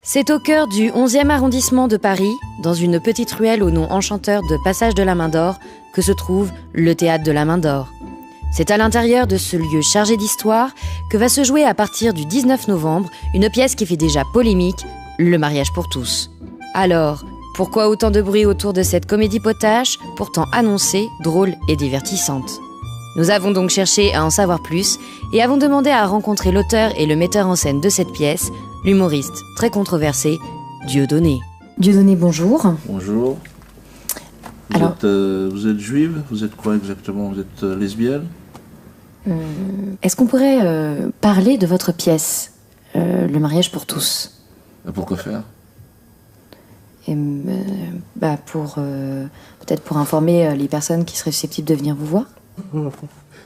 C'est au cœur du 11e arrondissement de Paris, dans une petite ruelle au nom enchanteur de Passage de la Main d'Or, que se trouve le Théâtre de la Main d'Or. C'est à l'intérieur de ce lieu chargé d'histoire que va se jouer à partir du 19 novembre une pièce qui fait déjà polémique, Le mariage pour tous. Alors, pourquoi autant de bruit autour de cette comédie potache, pourtant annoncée, drôle et divertissante ? Nous avons donc cherché à en savoir plus et avons demandé à rencontrer l'auteur et le metteur en scène de cette pièce, l'humoriste très controversé, Dieudonné. Dieudonné, bonjour. Bonjour. Vous êtes juive? Vous êtes quoi exactement? Vous êtes lesbienne? Est-ce qu'on pourrait parler de votre pièce, Le mariage pour tous? Pourquoi faire? Peut-être pour informer les personnes qui seraient susceptibles de venir vous voir.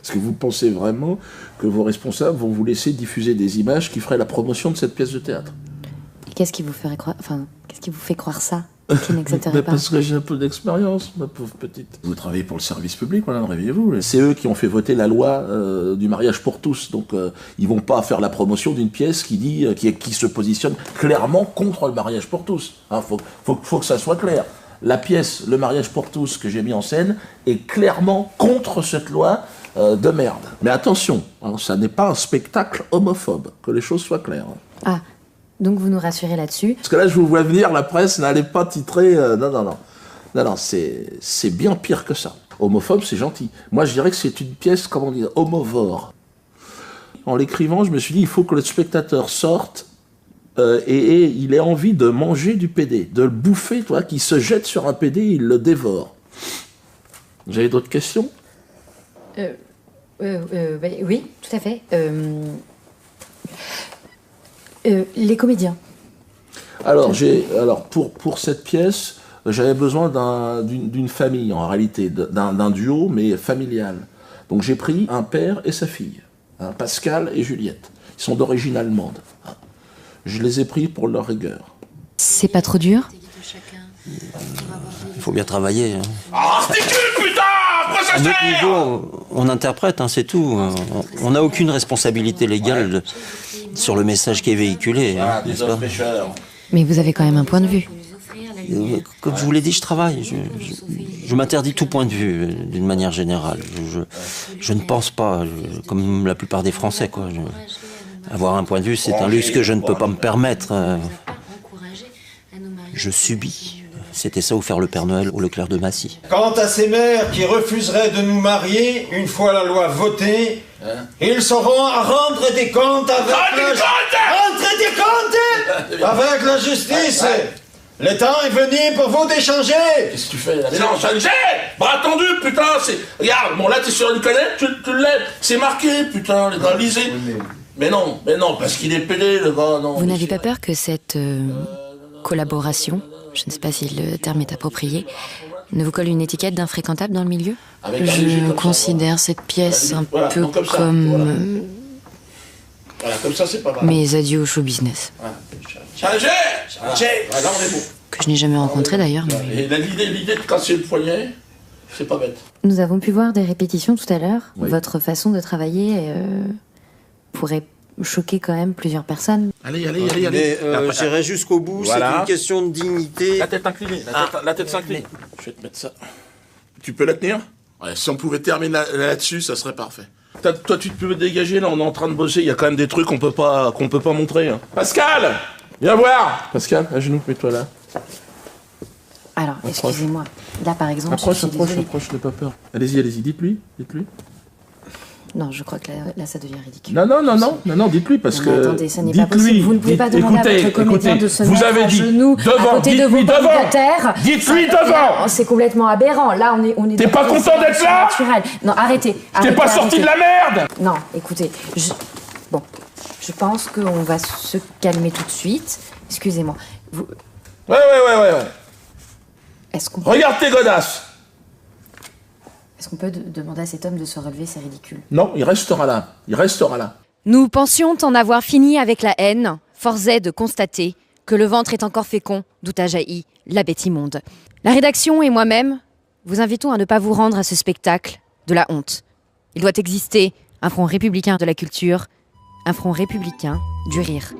Est-ce que vous pensez vraiment que vos responsables vont vous laisser diffuser des images qui feraient la promotion de cette pièce de théâtre? Et qu'est-ce qui vous fait croire ça, qui n'accepterait pas? Parce que j'ai un peu d'expérience, ma pauvre petite. Vous travaillez pour le service public, voilà, réveillez-vous. C'est eux qui ont fait voter la loi du mariage pour tous, donc ils vont pas faire la promotion d'une pièce qui se positionne clairement contre le mariage pour tous. Hein, faut que ça soit clair. La pièce Le mariage pour tous que j'ai mis en scène est clairement contre cette loi de merde. Mais attention, hein, ça n'est pas un spectacle homophobe, que les choses soient claires. Ah, donc vous nous rassurez là-dessus? Parce que là, je vous vois venir, la presse n'allait pas titrer... Non, c'est bien pire que ça. Homophobe, c'est gentil. Moi, je dirais que c'est une pièce, comment dire, homovore. En l'écrivant, je me suis dit, il faut que le spectateur sorte et il ait envie de manger du PD, de le bouffer, toi, qui se jette sur un PD, il le dévore. Vous avez d'autres questions? Oui, tout à fait. Les comédiens. Alors, pour cette pièce, j'avais besoin d'une famille, en réalité, d'un duo, mais familial. Donc j'ai pris un père et sa fille, hein, Pascal et Juliette. Ils sont d'origine allemande. Je les ai pris pour leur rigueur. C'est pas trop dur? Il faut bien travailler. Hein. Ah, ridicule, putain! Quoi ça À notre sert? niveau, on interprète, hein, c'est tout. On n'a aucune responsabilité légale sur le message qui est véhiculé. Hein, Des autres pêcheurs. Mais vous avez quand même un point de vue. Comme je vous l'ai dit, je travaille. Je m'interdis tout point de vue, d'une manière générale. Je ne pense pas, comme la plupart des Français, quoi. Avoir un point de vue, c'est un luxe que je ne peux pas me permettre. Je subis. C'était ça ou faire le Père Noël au Leclerc de Massy. Quant à ces mères qui refuseraient de nous marier, une fois la loi votée, ils sauront à rendre des comptes avec la justice. Le temps est venu pour vous d'échanger. Qu'est-ce que tu fais là? C'est changer! Bras tendu, putain! Regarde, bon là t'es sur une canette, tu le lèves. C'est marqué, putain, les gars, lisez. Mais non, parce qu'il est pédé, le gars, non. Vous n'avez pas peur que cette collaboration, je ne sais pas si le terme est approprié, ne vous colle une étiquette d'infréquentable dans le milieu? Je considère cette pièce un peu comme... Voilà, comme ça, c'est pas mal. Mes adieux au show business. Changer! Là, on est bon. Que je n'ai jamais rencontré d'ailleurs. Et l'idée de casser le poignet, c'est pas bête. Nous avons pu voir des répétitions tout à l'heure. Oui. Votre façon de travailler pourrait choquer quand même plusieurs personnes. Allez. Mais j'irai jusqu'au bout, Voilà. c'est une question de dignité. La tête inclinée, la tête s'incline. Je vais te mettre ça. Tu peux la tenir? Ouais, si on pouvait terminer là-dessus, ça serait parfait. Toi, tu peux te dégager, là, on est en train de bosser, il y a quand même des trucs qu'on peut pas montrer. Hein. Pascal! Viens voir! Pascal, à genoux, mets-toi là. Alors, excusez-moi. Là, par exemple, Approche, je suis désolée. n'aie pas peur. Allez-y, dites-lui. Non, je crois que là, ça devient ridicule. Non, dites-lui, parce que... Attendez, ça n'est pas possible. Vous ne pouvez pas demander à votre comédien de se mettre à genoux à côté de vos pommes de terre. Dites-lui devant! C'est complètement aberrant. Là, on est T'es pas content d'être là? naturel. Non, arrêtez. T'es pas sorti de la merde! Non, écoutez, je pense qu'on va se calmer tout de suite. Excusez-moi. Ouais. Est-ce qu'on Regarde tes godasses! peut demander à cet homme de se relever? C'est ridicule. Non, il restera là. Nous pensions en avoir fini avec la haine. Force est de constater que le ventre est encore fécond, d'où a jailli la bête immonde. La rédaction et moi-même vous invitons à ne pas vous rendre à ce spectacle de la honte. Il doit exister un front républicain de la culture, un front républicain du rire.